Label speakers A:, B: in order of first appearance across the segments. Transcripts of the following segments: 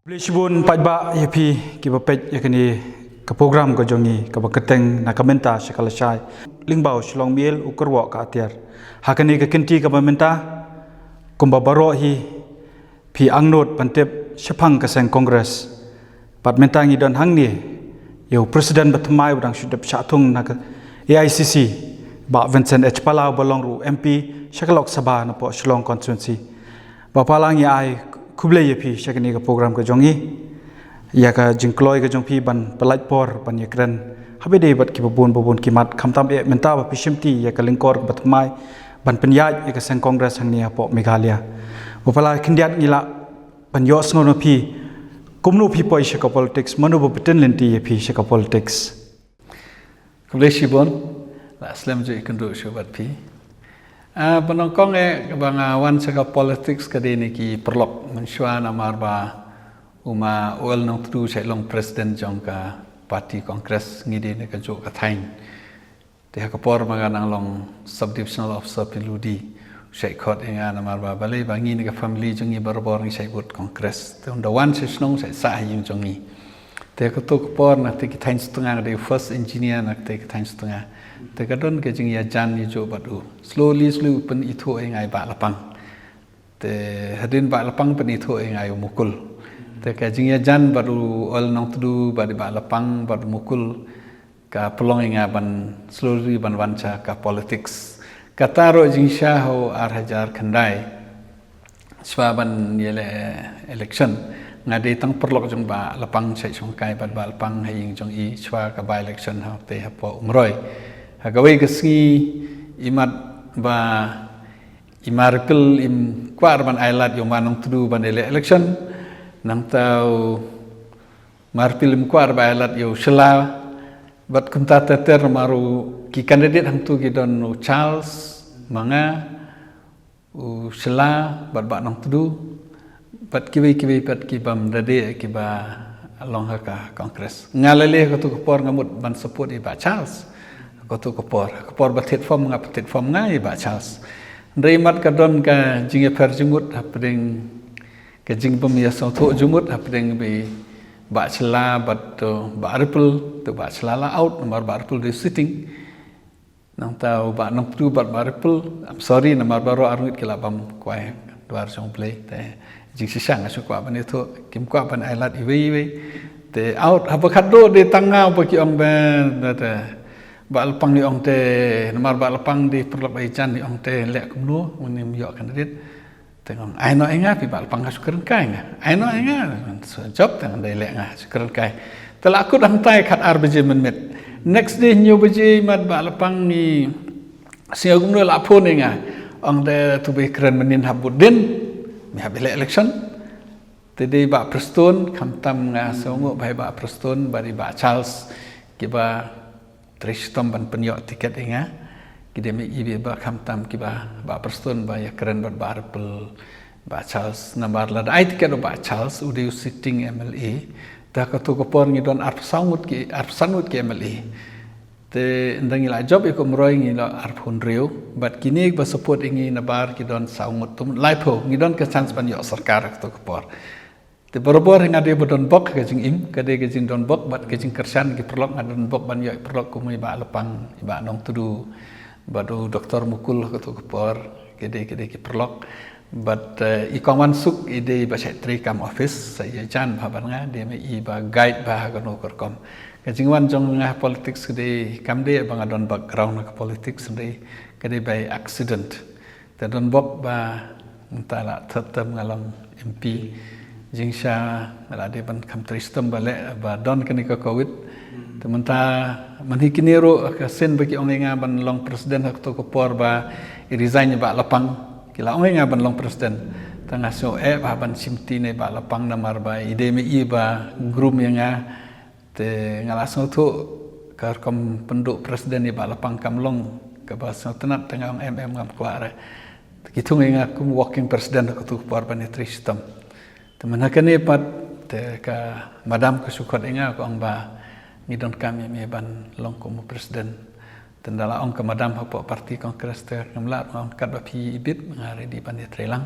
A: Blishbun pajba yapi ki bapet yakani ka program ko jongi ka bakateng na kamenta sekala syai lingbau shlong miel ukurwa ka atiar hakani ka kinti ka bamenta kumba baro hi pi angnot pantep syapang ka seng kongres pat mentangi don hangni yo presiden batmai udang sudap syatung na ka AICC ba Vincent H Palau balong ru MP syakalok sabah na po shlong constituency bapalangi ai kuble yapi syakani ka program ka jongi ya ka jingkloi ka jongpi ban pelait por ban yakren habede bat ki babun kimat khamtam e menta ba pishimti ya ka lingkor batmai ban penyaj ya ka seng kongres hangnia po Meghalaya bapala kindiat ngila ban yos ngono pi kumnu pi poi syaka politics manu bo beten lenti yapi syaka politics
B: kuble shibon la aslam je ikundu shubat pi penongkong bang wan saka politics kadeni ki perlok mensyuan amar ba uma ol nong tu sai long presiden jong ka parti kongres ngide ne ka jo ka thain te ha ka por mangan long subdivisional officer piludi sai khot enga amar ba balai bangi ne ka family jongi barbor ngi sai bot kongres te onda wan se snong sai sa yin jongi te ka to ka por na te ki thain stunga de first engineer na te ki thain stunga te kadon ke jing ya jan ni jo badu slowly pen itu engai ba lapang te hadin ba lapang pen itu engai mukul te ke jing ya jan badu ol nong tudu ba lapang badu mukul ka pelong enga ban slowly ban wanca ka politics kataro jing sha ho ar hajar khandai swaban yele election ngade tang perlok jong ba lapang sai chong kai ba lapang haing jong i swa ka ba election ha te ha po umroi hagawai keski imat ba imarkel im kwar ban ailat yo manong tudu ban election nang tau marpil im kwar ba ailat yo sela bat kunta teter maru ki candidate hang tu ki don Charles manga u sela bat ba nong tudu bat kiwi bat ki bam dade ki ba long ka kongres ngalale ko tu por ngamut ban support i ba Charles kotu kopor batit form ngai ba Charles reimat kadon ka jinge per jumut hapding ke jing pem ya so tho jumut hapding be ba chla bat ba ripple to ba chla la out nomor ba ripple de sitting nang tau ba nang tu ba ripple I'm sorry nomor baro arungit kila bam kwai dwar jong play te jing sisang asu kwa ban itu kim kwa ban ailat iwe te out habakado de tanga ba ki ong ben te ba lapang ni ong te nomor ba lapang di perlok bai chan ni ong te lek kumnu unim yo kandidat tengong ai no enga pi ba lapang sukren kai nga ai no enga job tang dai lek nga sukren kai telak aku dang tai khat ar beje menmet next day nyu beje mat ba lapang ni sia kumnu la phone enga ong te tu be kren menin habudin mi habile election te dei ba preston kamtam nga songo bai ba preston bari ba Charles kiba Tristom ban penyok tiket inga kide me ibe ba khamtam ki ba perston ba ya keren ba arpel ba Charles nambar la ai tiket ba Charles ude sitting MLA ta ka to ko por ngi don arsangut ki MLA te ndangi la job ko mroi ngi la arphun reu bat kini ba support ingi nabar ki don sangut tum laipo ngi don ka chance ban yo sarkar to ko por te borobor ngade bodon bok ke jing im kade ke jing don bok bat ke jing kersan ki perlok ngadon bok ban yo perlok kumai ba lapang ba nong tudu badu doktor mukul ko to por kede ki perlok bat i kawan suk ide ba secretary kam office saya jan baban nga de me i ba guide ba ga no korkom ke jing wan jong nga politics kede kam de ba ngadon background ka politics de kede by accident te don bok ba entala tetap ngalong MP jingsha alade ban kam tristem bale ba don kani ka covid tementa manhikinero ka sen bagi ongenga ban long presiden hak to ko por ba resign ba lapang kila ongenga ban long presiden tanga so ba ban simti ne ba lapang namar ba ide me i ba grum yanga te ngalaso to kar kam penduk presiden ni ba lapang kam long ka ba so tenat tanga ngam kuare kitung nga kum walking presiden hak to por ban tristem teman hakane pat te ka madam ke sukot inga ko ang ba ngidon kami me ban long ko presiden tendala ong ke madam hapo parti kongres te ngamla ong kat ba pi ibit ngare di ban trelang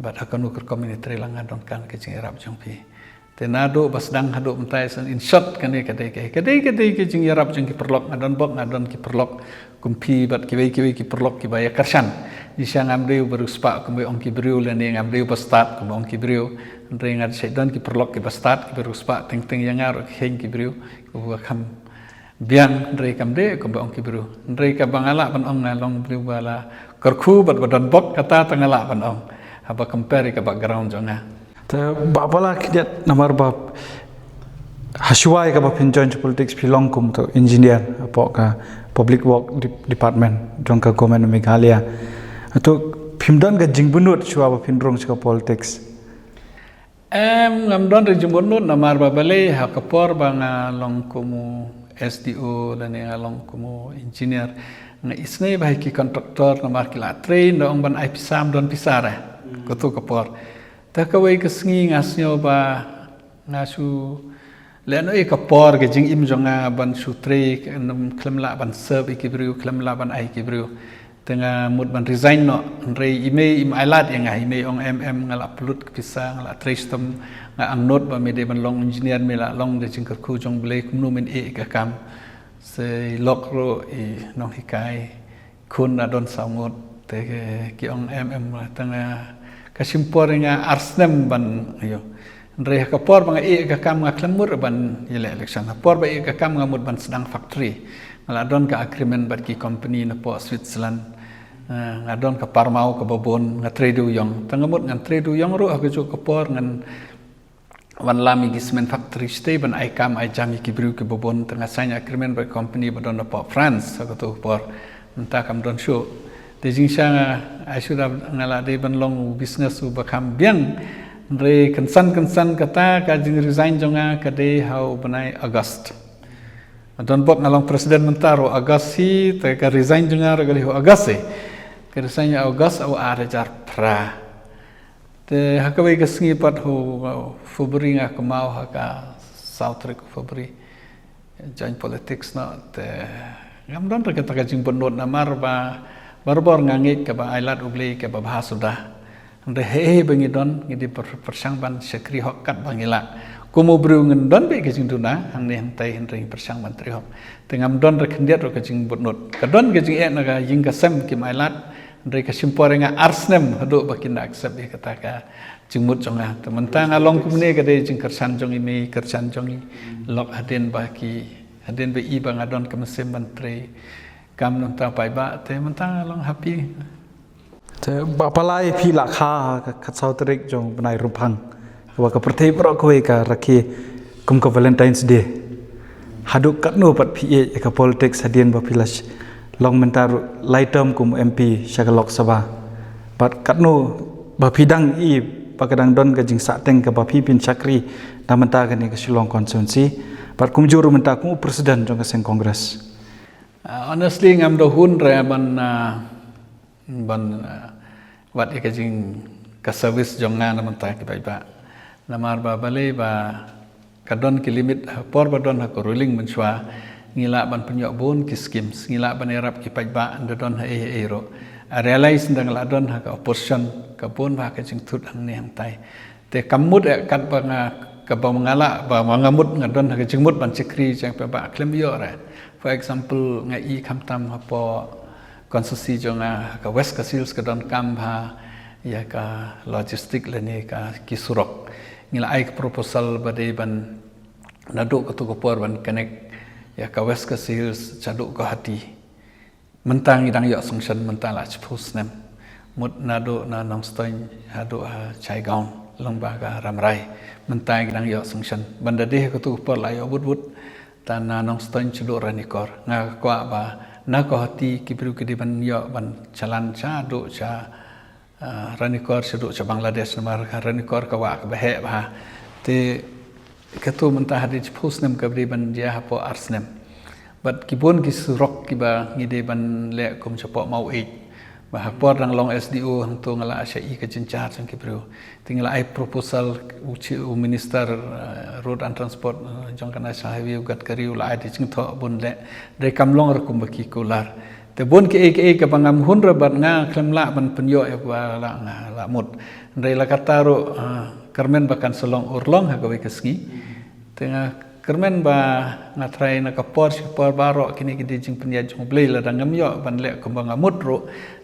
B: bat hakanu ker community trelang adon kan ke jing erap jong pi Tenado basdang haduk mentai san in short kan kadai ke jing yarap jing ki perlok ngadon ki perlok kumpi bat ki perlok ki baya karshan di siang amreu baru spa kumbe ong ki briu lani amreu bastat kumbe ong ki briu ndre ngad syaitan ki perlok ki bastat ki baru spa teng yangar heng ki briu ku kam biang ndre kamde kumbe ong ki briu ndre ka bangala ban ong ngalong briu bala kerku bat badan bok kata tangala ban ong apa compare ka background jonga
A: Bapala kidiat namar bab hasuai ka bab join politics pilong kum to engineer apa ka public work department jong ka government Meghalaya atau pimdan ka jingbunut chua bab pindrong ka politics
B: ngamdon re jingbunut namar babale ha kapor banga long kumu SDO dan yang long kumu engineer nga isne bahai ki kontraktor namar kila train dong ban ai pisam don pisara kutu kapor ta kawai kesngi ngasnyo ba ngasu leno e kapor ke jing im jonga ban sutre nam klemla ban serve ikibru klemla ban ai kibru tengah mud ban resign no rei ime im ailat yang ime ong ngala pelut kepisa ngala tristem nga angnot ba mede ban long engineer mela long de jing ku jong ble kumnu men e ka kam se lokro e nong hikai kun adon sangot te ki ong tengah kasimpor nga arsnem ban ayo ndre ka por bang e ka kam nga klamur ban yele election por ba e ka kam nga mud ban sedang factory ngala don ka agreement bat ki company na po Switzerland nga don ka parmau ka babon nga trade yong tangamut ngan trade yong ro ka jo ka por ngan wan lami gismen factory stay ban ai kam ai jam ki bru ki babon tanga sign agreement bat company ba don na po France ka to por nta kam don show de jingsha ai sudah ngala de ban long business u bakam biang re kensan kata ka jing resign jonga ka de how banai August don bok ngalong presiden mentaro August hi te ka resign jonga ra gali August e ka resign August au are jar pra te hakabai ka sngi pat ho February nga kamau haka South Rek February join politics no te ngam don ka ta jing bonot namar ba barbor ngangit ka ba ailat ugle ka ba bahasuda ande he bangidon ngidi persang ban sekri hokkat bangila kumu bru ngendon be kejing duna hang ne hantai hendring persang ban tri hok tengam don rekendiat ro kejing botnot kadon kejing e naga ying ka sem ki mailat ande ka simporenga arsnem hadu bakinda accept be kata ka jingmut jonga tementang along kumne ka de jing kersan jong ini kersan jong lok haden baki haden be i bangadon ka mesem ban tri kam nong ta pai ba te mentang long happy
A: te bapalai phi la kha ka sautrik jong banai ruphang wa ka prthei pro koi ka rakhi kum ka Valentine's Day haduk katno pat phi e ka politics hadien ba philas long mentar laitam kum MP Shagalok Sabha pat katno ba phidang i pakadang don ka jing sa teng ka ba phi pin chakri namanta ka ni ka Shillong constituency pat kum juru menta kum presiden jong ka seng congress.
B: Honestly ngam do hun re ban wat ka jing ka service jonga na manta ki bai ba namar ba bale ba kadon ki limit por ba don ha ko ruling menchwa ngila ban penyok bon ki schemes ngila ban erap ki pai ba ndon ha e ro realize ndang la don ha ka opposition ka bon ba ka jing thut hang ne hang tai te kamut kat ba nga ka ba ngala ba ngamut ngadon ha ka jing mut ban chikri jang ba klem yo ra. For example, ngai kamtam hapo konstruksi jonga ka West Kasils ka don kam ha ya ka logistik leni ka kisurok ngila ai proposal bade ban naduk ka tu por ban connect ya ka West Kasils chaduk ka hati mentang idang yo sungshan mentang la chpus nem mut naduk na nong stoin hadu ha chai gaung lomba ka ramrai mentang idang yo sungshan banda de ka tu por la yo but tanah nong ston cuduk ranikor nga kwa ba na ko hati kibru kidi ban yo ban chalan cha do cha ranikor cuduk cha Bangladesh namar ranikor ka wa ka bahe ba te katu mentah hadi post nem kabri ban dia hapo arsnem bat kibun ki surok ki ba ngide ban le kum chapo mau e ba por rang long SDO hang to ngala SI ka jinchar sang kibru tinggal ai proposal u minister road and transport jong kana sahawi ugat kari ula ai jing tho bun le de kam long rakum baki kular te bon ke ka bangam hun rabat nga klemla ban penyo e ba la nga la mut re la kataro kermen bahkan selong urlong hagawi keski tengah kermen ba ngatrai na kapor barok kini gidi jing penjajung beli ladang ngamyo ban lek kembang amut ro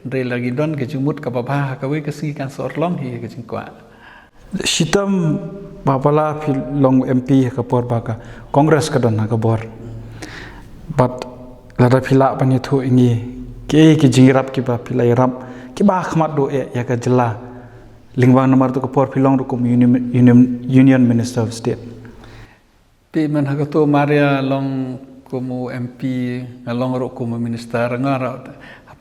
B: ndre lagi don ke jumut ka babah hagawi keski kan sorlong hi ke jing kwa
A: Shitam bapala long MP kapor baka Kongres kadon nakabor but lada pila panithu ingi ke jingirap ki ba pila irap ki ba khmat do ya ka jela lingwang nomor tu kapor pilong rukum Union Minister of State
B: pi man hagato Maria long kumu MP ngalong rukum minister ngara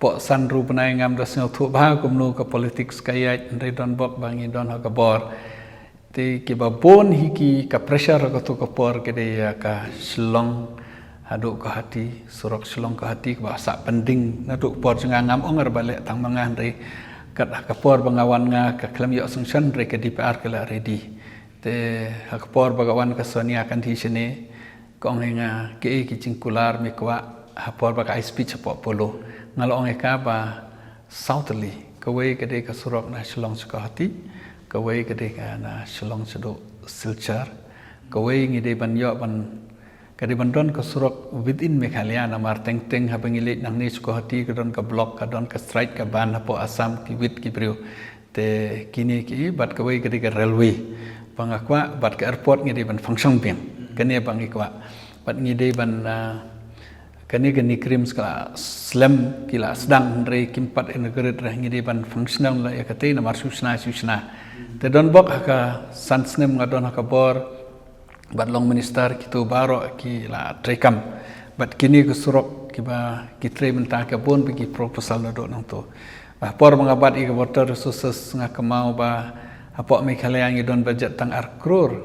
B: po sanru penai ngam das ngau ba kumnu ka politics kaya ndai don bok bangi don hagabor ti ki ba bon hiki ka pressure hagato kapor ke de ka slong aduk ke hati surok selong ke hati ba sak pending naduk por ngam onger balik tang mangah ndai kat kapor bangawan nga ka klam yo sungsan re ke DPR kala ready te kapor bagawan ka sonia kan thi sene kong nga ke ki cingkular mi kwa hapor ba ka speech po polo ngalong ka ba southerly kawai ke de ka surok na selong ka hati kawai ke de ka na selong sedo silchar kawai ngi de ban yo ban kadi bandon ka surok within Meghalaya namar teng habangilit nang ni suko hati kadon ka block kadon ka strike ka ban hapo Assam ki wit ki brio te kini ki bat ka wei kadi ka railway pangakwa bat ka airport ngi ban function ping kani bang ikwa bat ngi de ban kani krim skala slam kila sedang re kimpat integrated rah ngi de ban functional la yakate namar susna te don bok ka sansnem ngadon ka bor bat long minister kitu baro ki la trekam bat kini ke surok ki ba ki tre menta ka bon bagi proposal do nang to ba por mengabat i water resources nga kemau ba apok Meghalaya ngi don budget tang ar crore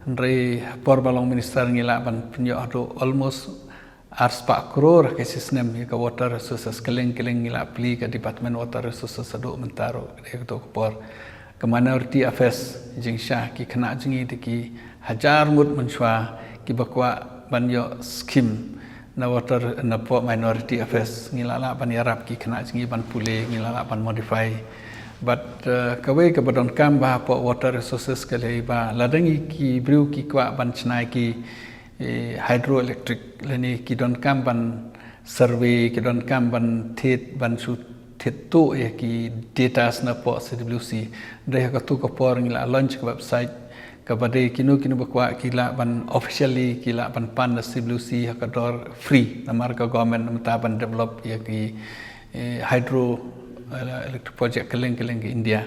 B: ndre por balong minister ngi la ban penyo do almost ar spa crore ke sistem ka water resources keleng ngi la pli ka department water resources do mentaro ke to por ke minority affairs jingsha ki kena jingi ki hajar mut menshwa ki bakwa banyo skim na water na po minority affairs ngilala ban yarap ki kena jingi ban pule ngilala ban modify but kawai ke badon kam ba po water resources ke ba ladangi ki brew ki kwa ban chnai ki hydroelectric leni ki don kam ban survey ki don kam ban thet ban su thet to ya ki data na po CWC dai ka tu ko por ngila launch website kabade kinu bakwa kila ban officially kila ban pan na CWC hakador free namar ka government namta ban develop ya ki hydro electric project keleng India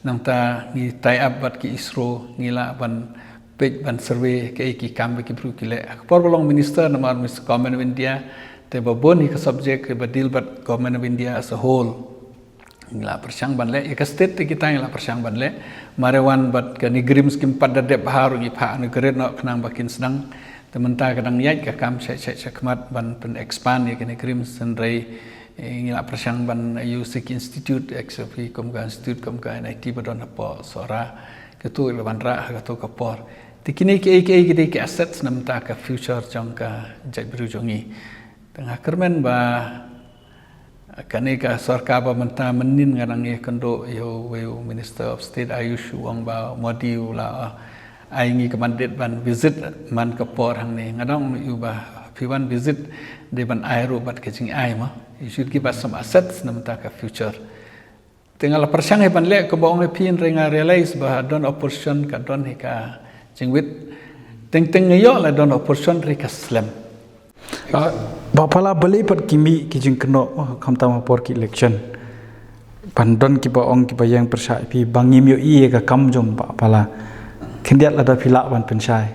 B: namta ni tie up bat ki ISRO ngila ban page ban survey ke ki kam ki pru kile por bolong minister namar Mr. Government of India te babon hi ka subject ba deal but Government of India as a whole ngila persyang ban le ya state kita ngila persyang ban le marewan bat ka nigrim skim pada de baharu ngi pha negeri no kenang bakin sedang tementa kadang yai ka kam khamat ban pen expand ya ka nigrim senrei ngila persyang ban USIK Institute XFP kom ka institute kom ka NIT badon apa sora ketu ban ra ka to ka por tikini ke assets namta ka future jong ka jabru jongi tengah kermen ba kani ka sarkar ba menta menin ngarang ye kendo yo Minister of State Ayush wang ba Modi la aingi kemandet ban visit man kapor hang ni ngadong yu ba piwan visit de ban aero bat ke jing ai ma you should give us some assets namta ka future tinggal persyang he ban le ko ba ong pin renga realize ba don opposition ka don he ka jingwit teng yo la don opposition re ka slam
A: bapala beli pat kimi kijing keno kamtama por ki election pandon ki ba ong ki ba yang persai pi bangim yo i ka kamjom bapala kendiat lada pila ban pensai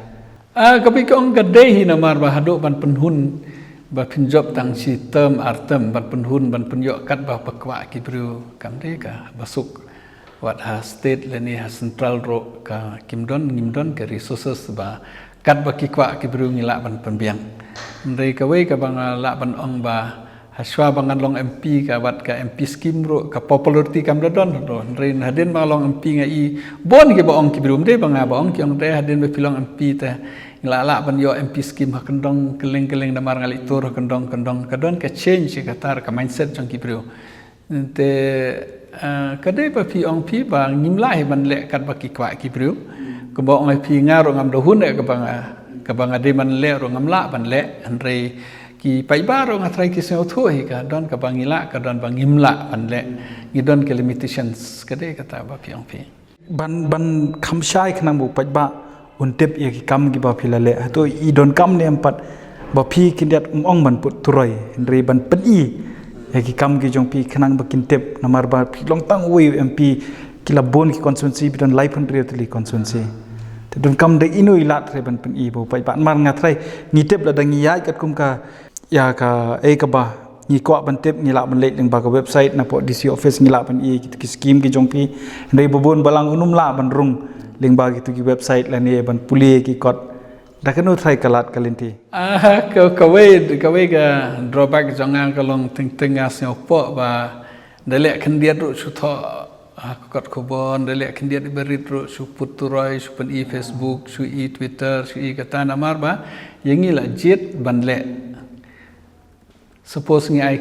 B: kapi ko ong gade hi namar ba hado ban penhun ba pinjob tang si term artem ban penhun ban penyo kat ba pakwa ki bru kamde ka basuk wat ha state leni ha central ro ka ngimdon ke resources ba kat ba ki kwa ki bru ngila ban penbiang ndai ka wei ka bang la ban ong ba haswa bangan long MP ka wat ka MP scheme ro ka popularity kam don ndai hadin ma long MP ngai bon ki ba ong ki bru mde bang ba ong ki ong de hadin be pilong MP te ngila la ban yo MP scheme ha kendong keleng damar ngali tur kendong kadon ka change ka tar ka mindset jong ki bru te kadai pa pi ong pi ba ngimla he ban le kat ba ki kwa ki bru kebok ngai pi ngaro ngam dohun kabang ade man le ro ngam la ban le andre ki pai baro ngatrai ki seo thui ka don kabang ila ka don bang imla ban le ngidon ke limitations kade kata ba piang pi
A: ban kham shai khnang bu pai ba untep ye ki kam gi ba phila le to I don kam ne empat ba phi kindiat ong ban put turoi andre ban pen I ye ki kam gi jong pi khnang ba kintep namar ba phi long tang wi MP kila bon ki constituency bidan life and reality constituency te don kam de inu ilat re ban pen I bo pai ban mar ngatrai ni tep la dang ya kat kum ka ya ka ka ba ni ko ban tep ni la ban le ling ba ka website na po DC office ni la ban I ki scheme ki jong pi ndai bobon balang unum la ban rung ling ba ki tu ki website la ni ban puli ki kot da kanu trai kalat kalinti
B: ka we ga drawback jonga ka long ting asio po ba dele khandiat ru su tho kot khobon dele khandiat berit ru su puturoi su pen I Facebook su I Twitter su I kata namar ba yengi la jet ban le suppose ngi ai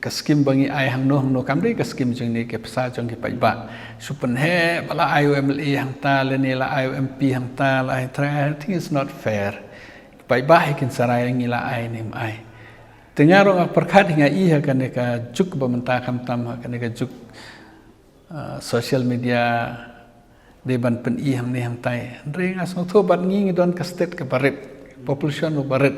B: ka skim bangi ai hang no kam dei ka skim jeng ni ke psa jong ki pai ba supen he bala IOMLE hang ta le ni la IOMP hang ta la I think it's not fair pai ba kin sarai ngi la ai nim ai tengaro ngak perkhat hinga I ha kan ka juk ba menta kam tam ha kan ka juk social media de ban pen I hang ni hang tai ring asong tho bat ngi don ka state ka barit population of barit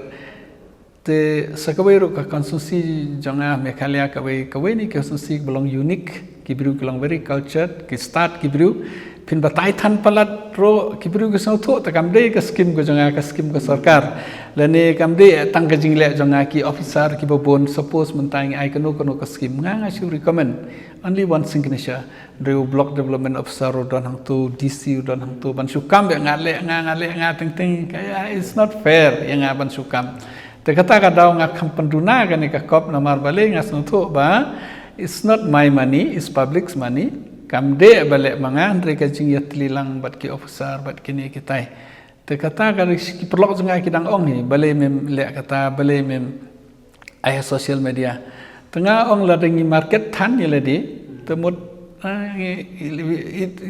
B: te sakawai ro ka constituency jonga Meghalaya kawai ni constituency belong unique kibru belong very cultured ki start kibru pin batai than palat ro kibru ke sau tho ta kam dei ka scheme ko jonga ka scheme ko sarkar lane kam dei tang ka jingle jonga ki officer ki bobon suppose mentang ai kono ka scheme nga should recommend only one signature do block development officer don hang tu DC don hang tu ban sukam be ngale nga ting kaya it's not fair yang ban sukam te kata ka daw nga kampanduna gani ka kop na marbale nga snutho ba it's not my money it's public's money kam de bale manga andre ka jing yatli lang bat ki officer bat kini kitai te kata ka ki perlok nga ki dang ong ni bale mem le kata bale mem ai social media tengah ong la dengi market than ni le di temut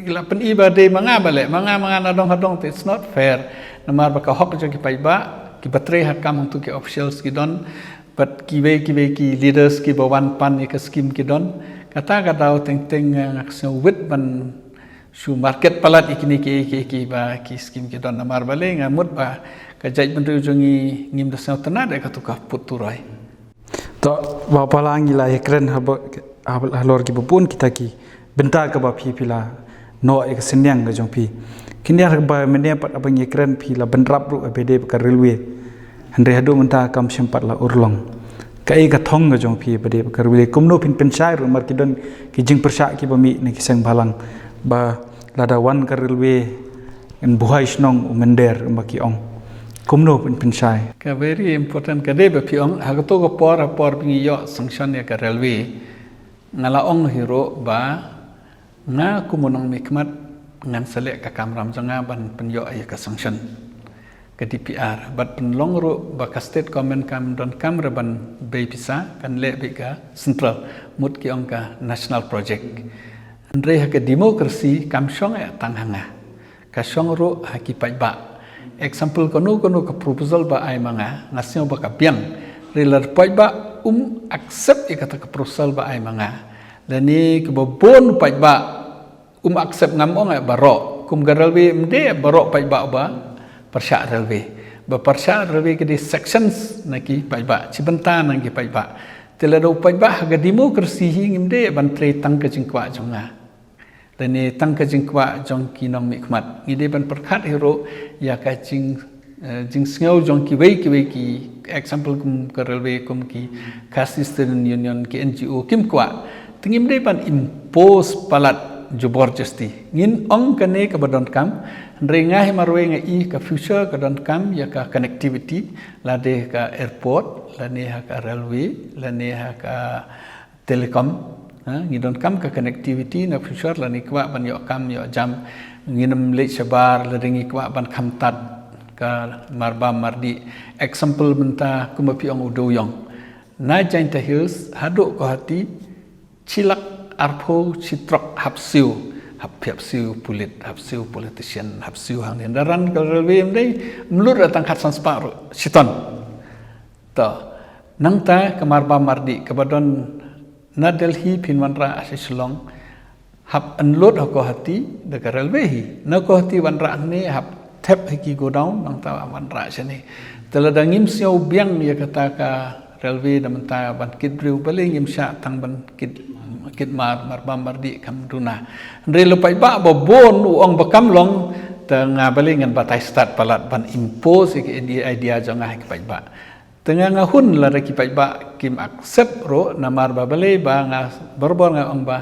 B: ila pen ibade manga bale manga na dong hadong it's not fair namar ba ka hok jo ki pai ba ki batre hakam untuk ki officials ki don but ki leaders ki bawan pan ki scheme ki don kata teng so wit ban su market palat ikini ki ba ki scheme ki don amar bale ngamut ba ka jaj bendu jongi ngim da sa tana de ka tu ka puturai
A: to ba palangi la ekren halor ki bupun kita ki benta ka ba pila no ek senyang ga jong pi kini har ba mene pat abang ekren pi la benrap ru abede ka railway andre hadu menta kam sempat la urlong kai ka thong ga jong pi bade ka railway kumno pin pensai ru mar kidon ki jing persa ki bami ne ki sang balang ba lada wan ka railway en buhai snong mender mbaki ong kumno pin pensai
B: ka very important ka de ba pi ong ha to ko por pingi yo sanction ya ka railway ngala ong hero ba nga kumunong mikmat ngan selek ka kamram jonga ban penyo ay ka sanction ke DPR bat penlong ro ba ka state comment kam don kam ban be pisa kan le be ka central mut ki ongka national project andre ha ke demokrasi kam song ya tanghanga ka song ro ha ki pai ba example kono ka proposal ba ai manga ngasio ba ka piang relar pai ba accept ikata ka proposal ba ai manga lani ke bobon pai ba accept ngamong ya baro kum garalwe mde baro pai ba persya railway ba persya railway ke di sections naki pai ba cibenta nang ki pai ba telado pai ba ga demokrasi ngimde ban tre tang ke jingkwa jonga lani tang ke jingkwa jong ki nong mikmat ngide ban perkhat hero ya ka jing sngau jong ki wei ki example kum ke railway kum ki Khasi Student Union ki NGO kim kwa tingimde ban impose palat jubor justi ngin ong kane ka badon kam renga himarwe nga I ka future ka don kam ya ka connectivity lade ka airport lane ha ka railway lane ha ka telecom ngidon kam ka connectivity na future lane kwa ban yo kam yo jam nginam le sabar ladengi kwa ban khamtat ka marba mardi example benta kumapi ong udoyong na jain ta hills hado ko hati chilak arpo citrok hapsiu hap siu pulit hap siu politician hap siu hang ni daran ka railway mdei mlut datang khat sanspar siton to nang ta kamar ba mardi kabadon na Delhi pinwanra asislong hap unload ko hati de ka railway hi na ko hati wanra ni hap tap ki go down nang ta wanra sini teladangim siau biang ya kata ka railway da menta ban kit riu paling im sya tang ban kit mar mardi kam duna ndre lupai ba bon uang bakam long tengah balik ngan batai start palat ban impose ke idea jangah ke ba tengah ngahun la ki ba kim accept ro namar ba bale ba nga berbor nga ong ba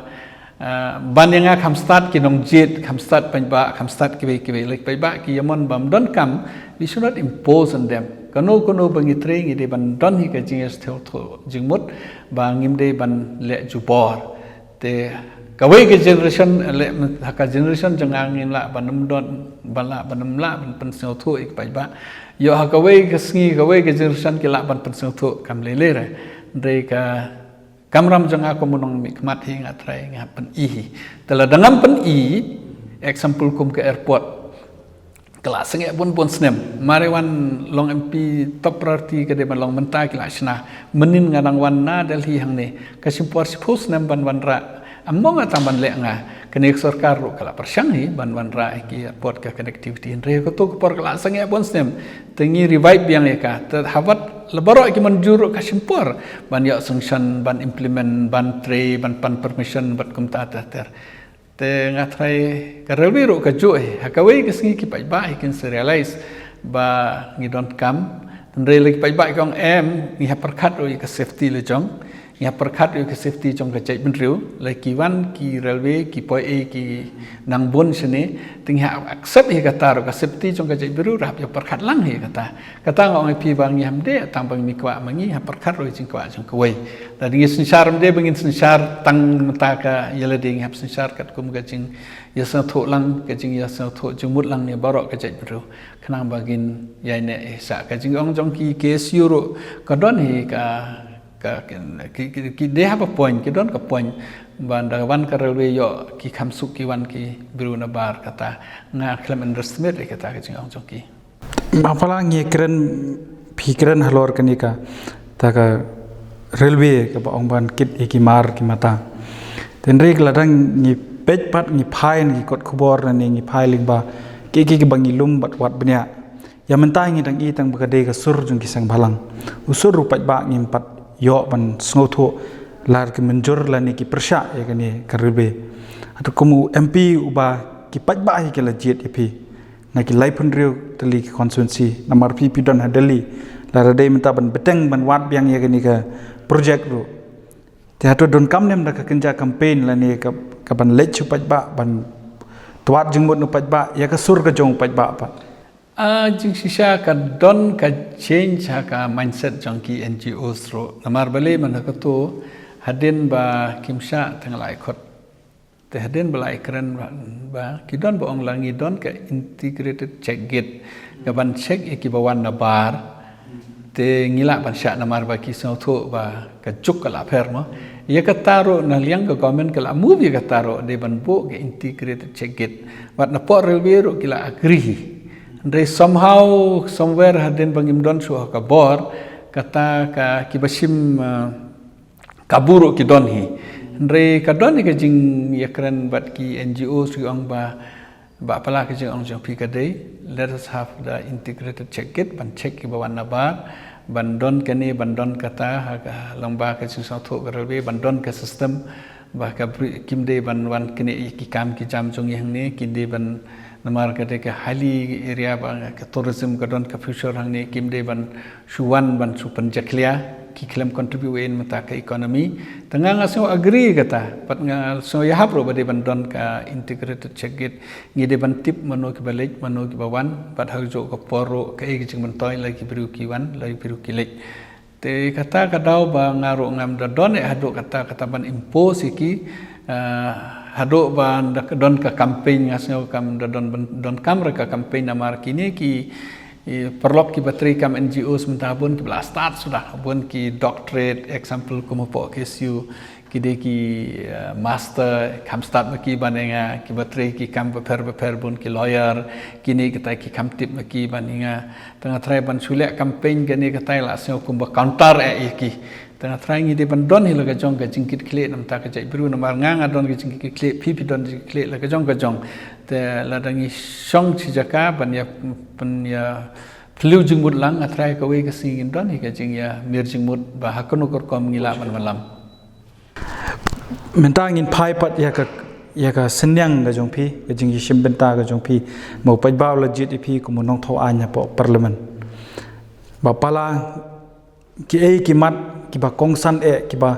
B: ban yang kam start ki nong jit kam start kam start ki lek ba ki yamon bam don kam we should not impose on them kono bangi treng ide ban don hi ka jinges theo tho jingmut ba ngim de ban le jubor te kawai ke generation le haka generation jangang ngin la banum don bala banum la ban pensel thu ik ba yo hakawai ke sngi kawai ke generation ke la ban pensel thu kam le re de ka kamram janga ko munong mikmat hi ngatrai ngapen i tela dangam pen i example kum ke airport kelas sengek pun snem mariwan long MP top priority ke de ban long menta kelas na menin nganang wan na Delhi hang ni kasimpor sipus nem ban ra among atamban le nga kenek sarkar ro kala persyang hi ban ra ki airport ka connectivity re ko to por kelas sengek pun snem tengi revive yang eka terhawat lebaro ki manjur kasimpor ban ya sanction ban implement ban tre ban permission bat kumta ter te ngatrai karewi ro ka joy hakawai ke singi ki pai ba ikin realize ba ngi don't come ndre le pai ba kong em ngi ha perkhat ro ka safety le jong ngi ha perkhat ro ka safety jong ka chai bin riu le ki wan ki railway ki poi e ki nang bon sene ting ha accept hi kata ro ka safety jong ka chai biru rap ya perkhat lang hi kata ngong pi bang ngi hamde tang bang mi kwa mangi ha perkhat ro jing kwa jong kawai tadi ngi sinsar mde bangin sinsar tang mata ka yele ding hap sinsar kat kum ka jing yasa tho lang ka jing yasa tho jumut lang ni barok ka chai biru khnang bagin yai ne sa ka jing ong jong ki KSU ro ka don hi ka they have a point ki don ka point ban da wan ka railway yo ki khamsuk ki wan ki biru na bar kata nga claim underestimate kata ka jing ong jong ki
A: apala ngi keren pikiran halor kanika ta ka railway ka ba ong ban kit ikimar ki mata tenri kladang ni pej pat ni phai ni kot khubor na ni phai ling ba ki bangi lum bat wat bnya ya mentai ngi dang i tang ba de ka sur jung ki sang balang usur rupat ba ngi pat yo ban snotho lar ki menjur la ni ki persya ya kani ka railway atau kumu MP uba ki paj ba hi ki lajit ipi na ki lai pun riu tali ki constituency namar pi don hadali lar de minta ban beteng ban wat biang ya kani ka project ru tiatu don kam nem da ka kenja campaign la ni ka ban lech paj ba ban tuat jengmut nu paj ba ya ka sur ka jong paj ba pa
B: jing sisa ka don ka change ka mindset jong ki NGOs ro namar bale man ka to hadin ba kimsha tengalai khot te hadin balai keren ba ki don ba ong langi don ka integrated check gate ka ban check ki bawan na bar te ngila ban sya namar ba ki so tho ba ka juk ka la pher mo ya ka taro na liang ka government ka la move ya ka taro de ban bo ka integrated check gate wat na po railway ro ki la agree Andre somehow somewhere hadin bangim don su ka bor kata ka kibasim kaburo ki don hi Andre ka don ka jing yakran bat ki NGO su ang ba pala ka jing ang jong pi ka dei let us have the integrated check gate ban check ki bawan na bar ban don kani ban don kata ha lomba ka jing sa tho ka railway ban don ka system ba ka kim dei ban wan kini ki kam ki jam jong yang ni ki dei ban namar kate ke highly area ba ke tourism ka don ka future hang ni kim de ban suwan ban su panjaklia ki klem contribute in mata ka economy tanga nga so agree kata pat nga so ya hapro ba de ban don ka integrated check gate ngi de ban tip mano ki balej mano ki bawan pat har jo ka poro ka e jing ban toy la ki biru ki wan la biru ki lej te kata ka daw ba ngaro ngam da don e hado kata ban impose ki hado ban don ka campaign ngasnyo kam don kamera ka campaign namar kini ki perlok ki bateri kam NGO sementara bun ki start sudah bun ki doctorate example kumo po KSU kide ki master kam start maki baninga ki batri ki kam beper bun ki lawyer kini kita ki kam tip maki baninga tengah try ban sulek campaign gani kata la seo kum ba counter ki tengah try ngi de ban don hilo ka jong ka jingkit kle nam ta ka jai biru namar ngang don ka jingkit kle pipi don kle la ka jong te la dangi song chi jaka ban ya Pelu jengmut lang atrai kawe kasingin don hika jeng ya mir jengmut bah kono kom ngila man malam.
A: Mentangin pai pat ya ka senyang ga jong pi ga jing yishim benta ga jong pi mau pai baw la jit pi ko monong tho anya po parliament. Ba pala ki mat ki ba kongsan ki ba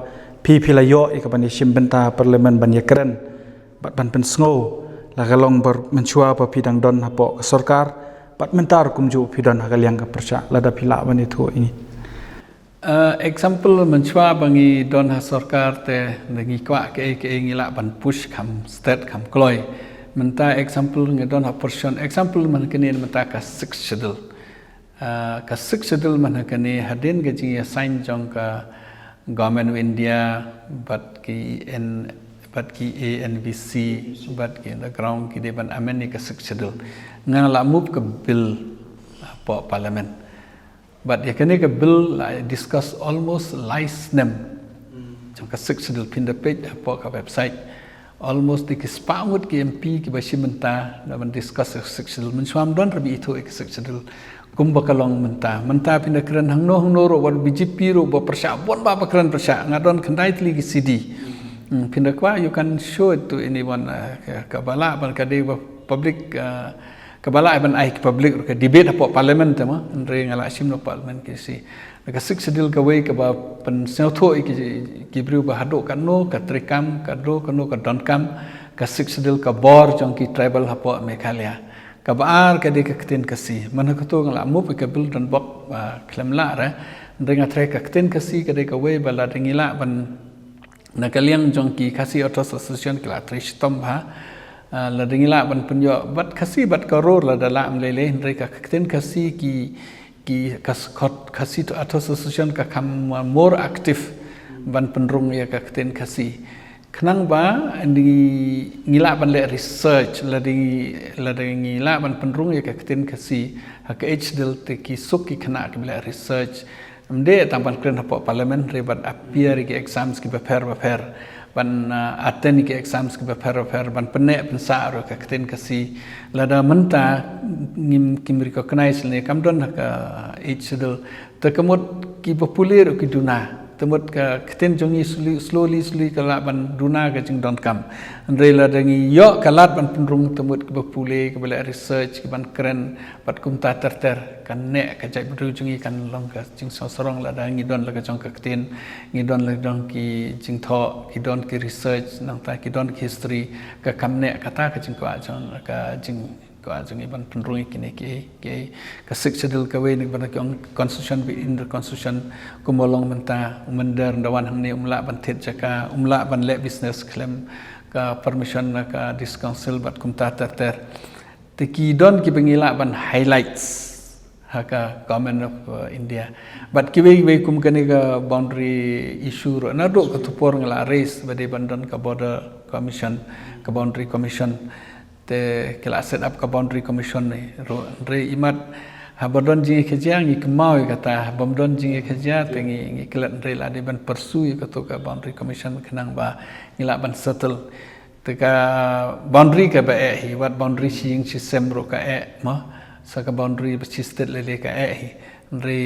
A: pi la yo ka ban yishim benta parliament ban ya keren bat ban pen sngo la galong ber menchua pa pidang don hapo sarkar pat mentar kumju pidon hagaliang ka persya lada pila bani thu ini
B: example menchua bangi don ha sarkar te ngi kwa ke ngila ban push kam state kam kloi menta example ngi don ha portion example man kene menta ka 6 schedule ka 6 schedule man kene hadin ga ji sign jong ka government of India but ki ANVC but ki the ground ki de ban ameni ka 6 schedule ngang la move ke bill po parliament but ya kene ke bill la discuss almost lies nem jong ka 6 schedule pin the page po ka website almost di kispaut ke MP ki basimenta na ban discuss 6 schedule men swam don rabi itu 6 schedule kumba kalong menta pin keren hangno ro wan BJP ro ba persya bon ba keren persya ngadon kendai tli ki CD pin kwa you can show it to anyone kabala ban kade public kabala ban ai public ke debate apo parliament ma andre ngala sim no parliament ke si ka 6 schedule ka way ka ba pen sel tho ki bru ba hado ka no ka trikam ka do ka no ka don kam ka 6 schedule ka bor jong ki tribal apo Meghalaya ka baar ka de ka kten ka si man ka to ngala mo ka bil don bok klem la ra andre ngatre ka kten ka si ka de ka way ba la ngila ban na kaliang jong ki kasi autos association kala trishtom ha la dingila ban punyo bat kasi bat karor la dalam lele mereka keten kasi ki kasi to association ka kam more active ban penrung ya ka keten kasi kenang ba di ngila ban le research la ngila ban penrung ya ka keten kasi ha ka hdl te ki suk ki khana ki le research amde tampan kren hapo parliament re ban appear ki exams ki prepare ban attend ki exams ki prepare ban penne pensa ro ka kten kasi lada menta ngim kim recognize ne kam don ka hdl te kamot ki popular ki duna temut ka kten jongi slowly kala ban duna ka jing don kam andre la dangi yo kalat ban penrung temut ki popular ki bela research ki ban keren pat kumta ter kan ne ka jai bru jongi kan long ka jing sorong la dangi don la ka jong ka kten ngi don la dong ki jing tho ki don ki research nang ta ki don ki history ka kam ne kata ka jing ko ajong ka jing ko ajong iban penrung ki ne ki ka 6 schedule ka we ni ban ki constitution bi in the constitution kumolong menta mender dawan hang ni umla ban thet jaka umla ban le business claim ka permission ka this council bat kumta ter te ki don ki bengila ban highlights haka government of India but ki we kum kani ka boundary issue ro na do ka tupor ngala raise bade bandon ka border commission ka boundary commission te kila set up ka boundary commission ni ro re imat habadon jing khajia ngi kemau kata bomdon jing khajia tengi ngi kelat re la de ban pursue ka to ka boundary commission kenang ba ngila ban settle te ka boundary ka ba hi wat boundary sing system ro ka ma sa ka boundary ba state le ka hi re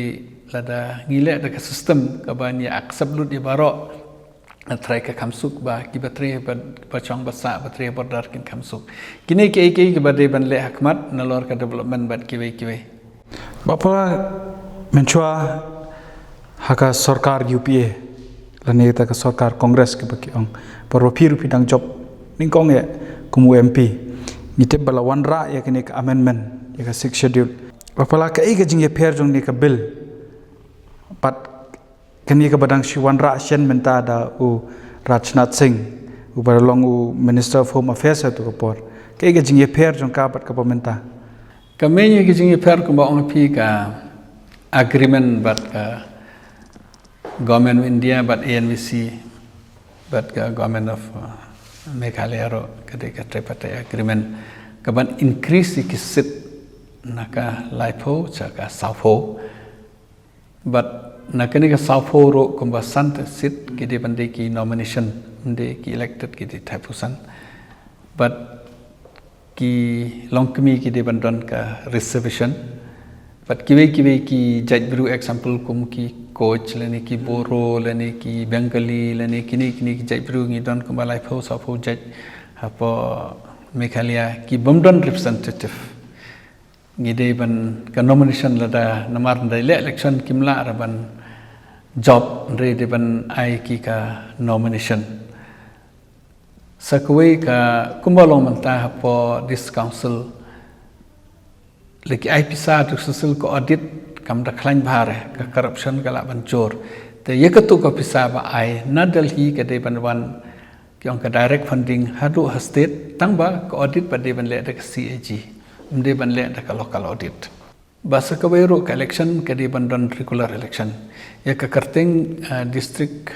B: la da ngile da ka system ka ba ni accept lut di baro try ka kamsuk ba ki batre ba chong ba sa batre border kin kamsuk kini ke ba de ban le hakmat na lor ka development bat ki
A: Bapa menchua haka sarkar UPA lani ta ka sarkar Congress ke baki ong paropiru pidang job ningkong ya kumu MP ngite bala wanra ya kini ka amendment ya ka 6 schedule bapa la ka iga jing ya per jong ni ka bill pat kini ka badang shi wanra shen menta da u Rajnath Singh u baralong u Minister of Home Affairs tu ka por ka iga jing ya per jong ka pat ka pamenta
B: kami ni kijing per ko ba ong pi ka agreement bat ka government of India bat ANVC but government of Meghalaya ro ketika tripartite agreement kaban increase ki sit naka laipo chaka saupo but nakani ka saupo ro kumba sant sit ki de bande ki nomination de ki elected ki de thapusan but ki longkami ki de bandon ka reservation but kiwe ki judge example kum ki coach lani ki boro lani ki bengali lani kini ki judge ngi don kum balai phau sa phau judge apo Meghalaya ki bomdon representative ngi de ban ka nomination lada namar dai le election kimla raban job re de ban ai ki ka nomination sakwe ka kumbalong manta apo this council lagi IPSA tu susul ko audit kam da khlain bhare ka corruption kala bancor te yekatu ko pisa ba ai na Delhi ke de banwan kyong ka direct funding hadu ha state tang ba ko audit ba de ban le da CAG de ban le da ka local audit basa ka wero ka election ke de ban don regular election ya ka karteng district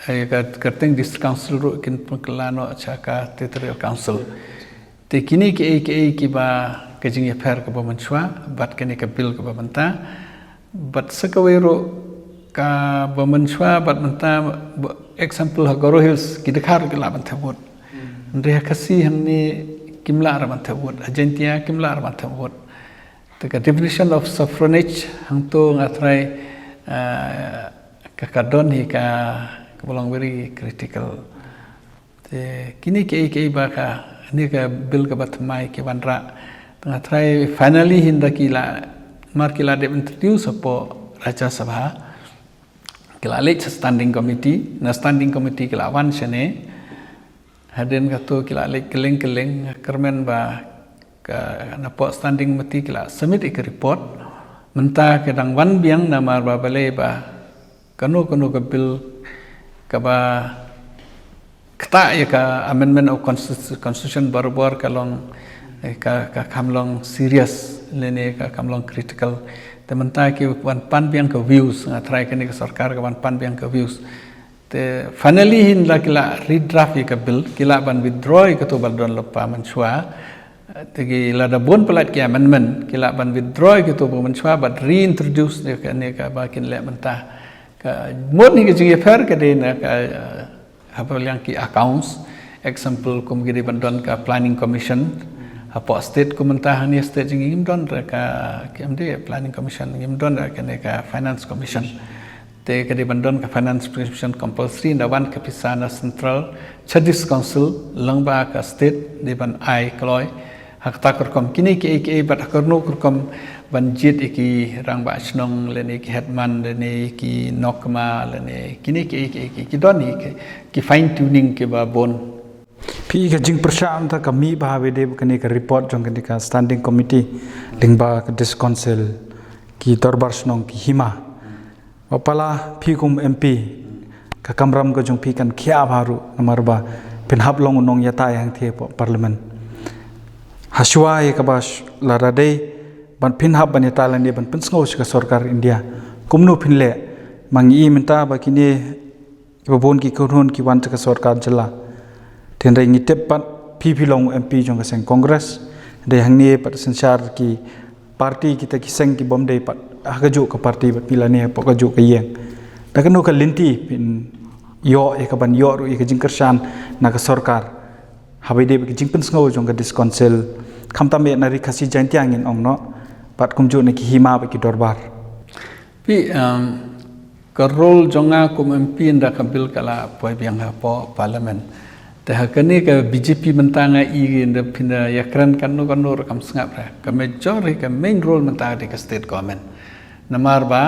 B: ya ka karteng district council ro kin pangkalano cha ka territorial council te kini ke ba kajing ya per ke bamanchwa bat kene ke bil ke bamanta bat sakawero ka bamanchwa bat manta example ha Goro Hills ki dekhar ke la banthabot ndre khasi hanni kimla ra banthabot agentia kimla ra banthabot the definition of suffrage hangto ngatrai ka kadon hi ka belong very critical te kini ke ba ka ni ka bil ke batmai ke bandra try finally hinda kila mar kila de introduce apo Raja Sabha kila lech standing committee na standing committee kila wan chane haden kato kila lech keleng kermen ba ka na po standing committee kila submit ik report menta kedang wan biang na mar ba bale ba kanu ka bill ka ba kta ya ka amendment of constitution baru kalong ka kamlong serious lene ka kamlong critical tementa ki wan pan biang ka views try kani ka sarkar ka wan pan biang ka views te finally hin la kila redraft ka bill kila ban withdraw ka to baldon lopa manchwa te la da bon pelat ki amendment kila ban withdraw ka to manchwa but reintroduce ka ne ka ba kin le menta ka mon ni ka jingi fair ka de na ka apa yang ki accounts example kum gidi bandon ka planning commission apo state komentahan ni state ngim don ka KMD planning commission ngim don ka ne ka finance commission te ka di bandon ka finance commission compulsory na wan ka pisana central chadis council langba ka state di ban ai kloi hak takor kom kini ki bat akorno kom banjit iki rang ba snong leni ki headman leni ki nokma leni kini ki don ki fine tuning ke ba bon
A: pi ka jing persam ta kami bahawe de kani ka report jong kani ka standing committee lingba ka dis council ki dorbar snong ki hima opala pi kum MP ka kamram ka jong pi kan khia baru namarba pin hab long nong yata yang the parliament haswa ye ka bas larade ban pin hab ban yata lan ban pin sngo ka sarkar India kumnu pin le mangi minta ba kini ibon ki kurun ki wan ka sarkar jala tenrai ngitep pat PP long MP jong kaseng Congress de hangni pat sensar ki parti kita kiseng ki bomdei pat agaju ka parti pat pilane pokaju ka yeng da kanu ka linti pin yo e ka ban yo ru e ka jingkersan na ka sarkar habai de ki jingpen sngo jong ka dis council khamta me na ri khasi jantiang in ongno pat kumju ne ki hima ba ki dorbar
B: pi ka role jonga kum MP nda ka bil kala poi biang ha po parliament dah kini ke BJP mentanga i nda pinda yakran kanu rakam sengap ra ka majority ka main role mentanga di ka state government namar ba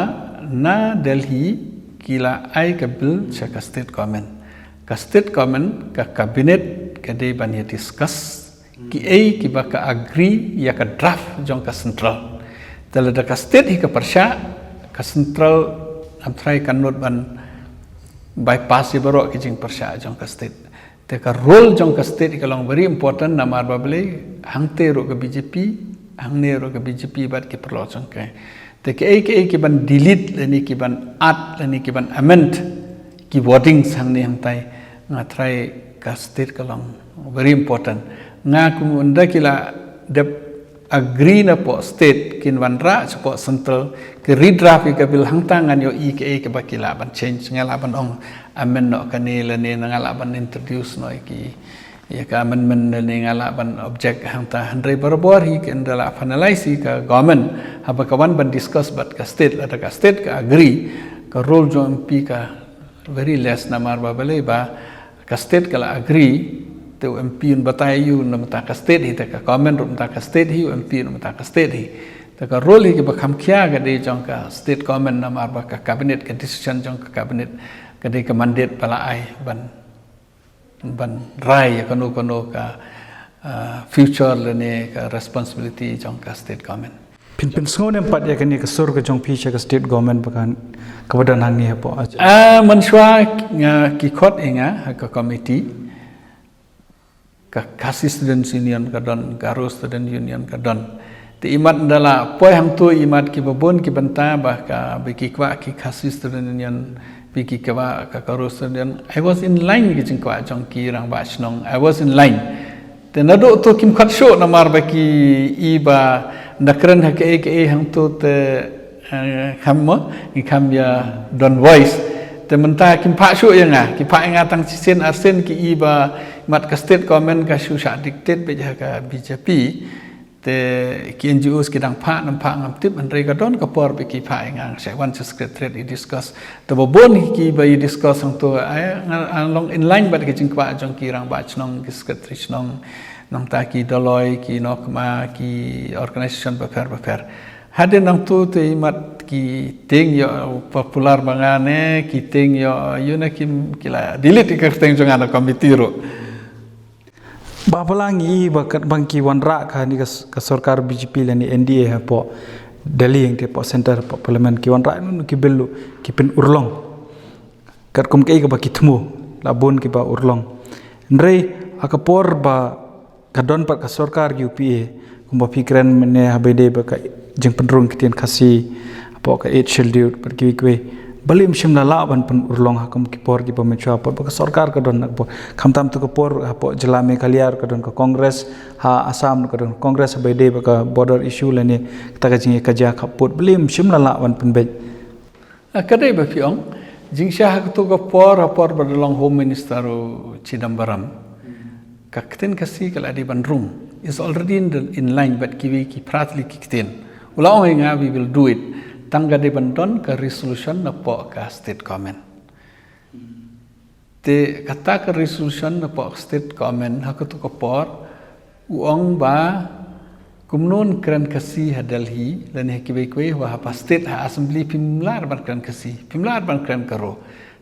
B: na Delhi kila ai ka bill cha ka state government ka cabinet ka de ban ya discuss ki ai ki ba ka agree ya ka draft jong ka central tala da ka state hi ka parsha ka central am try kanot ban bypass baro ki jing parsha jong ka state te ka role jong ka state ka long very important namar bable hangte ro ka BJP hangne ro ka BJP bat ki perlo jong ka te ke ki ban delete leni ki ban add leni ki ban amend ki wording sangne hangtai try ka state kalong very important nga kumunda kila dep agree na po state kin wanra po central ke redraft ke bil hangtangan yo EKA ke bakila ban change ngalaban ong amen no kanila ni ngalaban introduce no ki ya ka amendment ni ngalaban object hangta handre berbor hi ke ndala finalize ka government haba kawan ban discuss bat ka state ada ka state ka agree ka role jo MP ka very less na marba bale ba ka state kala agree te MP un batai yu na mata ka state hi te ka comment rum ta ka state hi MP na mata ka state hi te ka role hi ke bakam kya ga de jong ka state comment na marba ka cabinet ka decision jong ka cabinet ka de ka mandate pala ai ban rai kono ka future lene ka responsibility jong ka state government
A: pin sngone empat ya kani ka sur ka jong pi ka state government bakan kabadan hang ni hapo
B: manswa ki khot inga ka committee ka kasi student union ka don garo student union ka don ti imat dala poi hang tu imat ki babon ki banta bah ka biki kwa ki kasi student union biki kwa ka garo student I was in line ki jingkwa jong ki rang ba snong I was in line te nado to kim khat sho na mar ba ki iba nakran ha ke hang tu te khammo ki kham ya don voice te menta kim pha shu yang ki pha nga tang sen arsen ki iba mat ka state government ka shu sha dictate be ka BJP te ki NGOs ki dang pha nam pha ngam tip an re ka don ka por be ki pha nga se one secretariat i discuss te bon ki ba i discuss ang to along in line ba ki jingkwa jong ki rang ba chnong ki secretary chnong nang ta ki doloi ki nokma ki organization ba fer hade nang tu te mat ki ting yo popular bangane ki ting yo yuna kim kila delete ka teng jong ana committee ro
A: bapalangi bakat bangki wanra ka ni ka sarkar BJP lani NDA hapo Delhi yang te po center po parliament ki wanra nu ki bellu ki pen urlong kat kum ke ka baki tmu labun ki ba urlong ndrei akapor ba kadon pat ka sarkar UPA kum ba pikran mene habede ba ka jeng penrung kitien kasi apa ka 8 schedule per kiwi balim shimla laban pen urlong hakam ki por ki pemechua por ka sarkar ka don nak khamtam tu ka por hapo jelame kaliar ka don ka congress ha asam ka don congress habede ba ka border issue lene ta ka jinge ka ja khapot balim shimla laban pen be
B: kadai ba piong jing sha ha tu ka por ba long home minister Chidambaram ka kten kasi kala di bandrung is already in line but kiwi ki pratli ki kten ulang nga we will do it tangga de bandon ke resolution na po ka state government te kata ke resolution na po state government ha to ko por uong ba kumnon kran kasi ha Delhi lan he kiwe wa ha state ha assembly pimlar ban kran kasi pimlar ban kran karo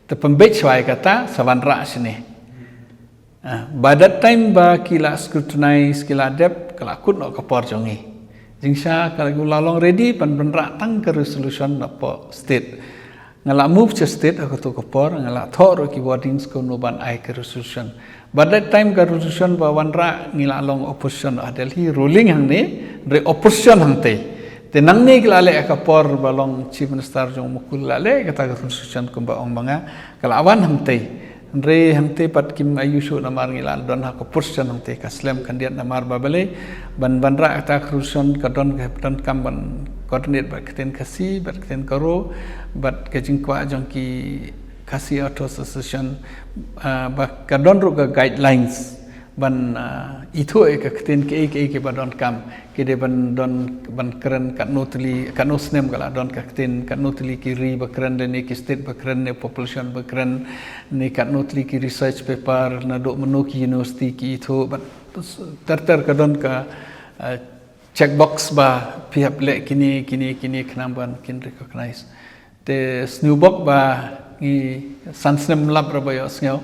B: te pembet swai kata sawanra sini by that time ba kila scrutinize kila dep kala kut no ko por jongi jingsha kalau lalong ready pan benra tang ke resolution apa state ngala move to state aku tu kopor ngala thor ki wordings ko no ban ai ke resolution by that time ke resolution ba wanra ngila long opposition Delhi ruling hang ne re opposition hang te nang ne kila le ka por ba long chief minister jong mukul la le kata resolution ko ba ong manga kala awan hang te Andre hangte pat kim ayusho na mar ngila don ha ko portion hangte ka slam kandiat na mar babale ban banra ta krusion ka don kam ban coordinate ba kten kasi bat kten karo bat ka jingkwa jong ki kasi auto association ba ka don ro ka guidelines ban itu ka kten ke ba don kam ke de ban don ban keren kat notli kat nosnem kala don ka kten kat notli ki ri ba keren ne ki state ba keren ne population ba keren ne kat notli ki research paper na do menu ki university ki itu ban ter ka don ka check box ba pihak le kini khnam ban kin recognize te snowbox ba ni sansnem lab ra ba yo snyo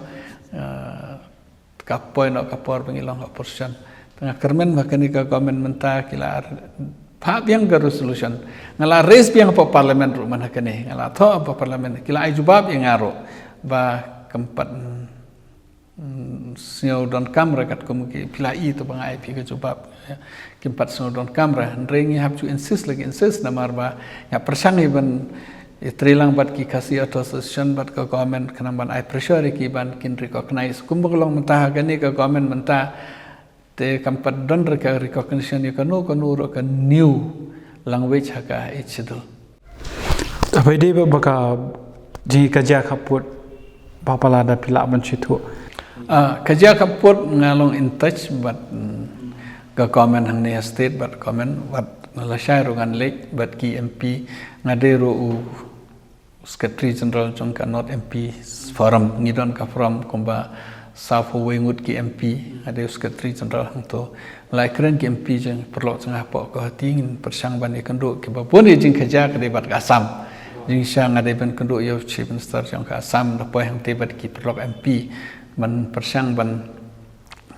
B: kapoy no kapor pengilong portion tengah kermen makani ka government menta kila pa biang ga resolution ngala raise biang pa parliament ru man hakane ngala tho pa parliament kila ai jubab yang aro ba keempat snow don kamera kat kumuki pila i to bang ai pi ka jubab keempat snow don kamera ndrengi have to insist na marba ya persang even Itrilang bat ki kasi association bat ka government kanang ban I pressure ki ban kin recognize kumbang long mentah gani ka government mentah te kampat don reka recognition ya kanu ro ka new language haka ichidul.
A: Apa dia baka jingi kerja kaput papala ada pilak ban situ.
B: Kerja kaput ngalong in touch bat ka government hang ni state bat government bat Malaysia rungan lek bat ki MP ngade ro Secretary General jong ka North MP forum ngidon ka forum komba South Wengut ki MP ada Secretary General hang to lai keren ki MP jeng perlu jeng apa ko tingin persang ban ikanduk ke bapun jing kerja ke debat ka Assam jing sang ada ban kanduk yo Chief Minister jong ka Assam lepas hang debat ki perlu MP ban persang ban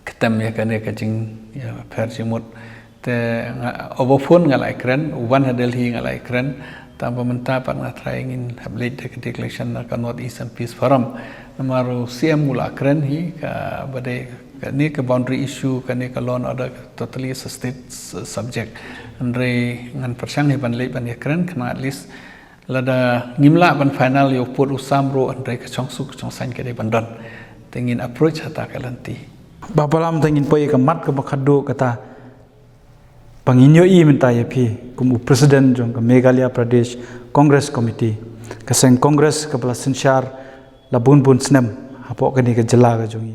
B: ketem ya kane ka jing ya perjimut te obofun ngalai keren uban Delhi ngalai keren tanpa mentah pernah try ingin hablet ke declaration ka North Eastern Peace Forum namaru CM mula keren hi ka bade ni ke boundary issue ka ni ka law order totally state subject andre ngan persang hi ban le ban ya keren kena at least lada ngimla ban final yo put usam ro andre ka chongsuk chongsan ke de bandon tengin approach hata kalanti
A: bapalam tengin poi ka mat ka bakado kata Panginyo minta ya pi kumu presiden jong ke Meghalaya Pradesh Congress Committee kaseng Congress kepala sensyar labun bun senem hapok kini ke jela ke jongi.